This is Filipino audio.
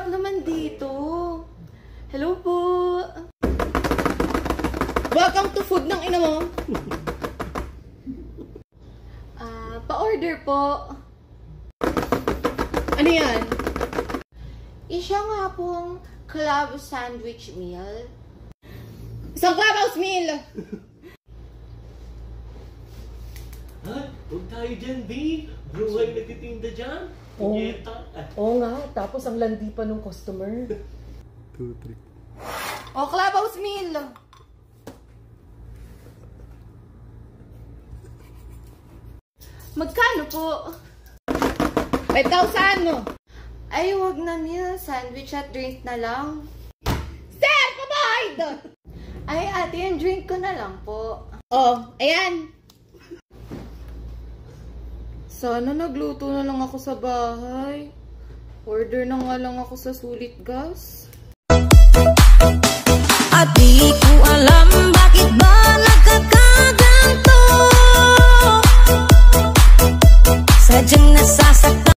sarap naman dito. Hello po. Welcome to food ng ina mo. Pa-order po. Ano yan? Isya nga pong club sandwich meal. Isang clubhouse meal. Ha? Huwag tayo dyan, B. Bruhay nagtitinda dyan. Oo. Punyeta. Oo nga, tapos ang landi pa ng customer. 2, 3. O, clubhouse meal. Magkano po? 5,000 mo. Ay, wag na meal. Sandwich at drink na lang. Sir, pabahid! Ay, ate, yung drink ko na lang po. Oh, ayan. Sana nagluto na lang ako sa bahay. Order na nga lang ako sa Sulit Gas. At di ko alam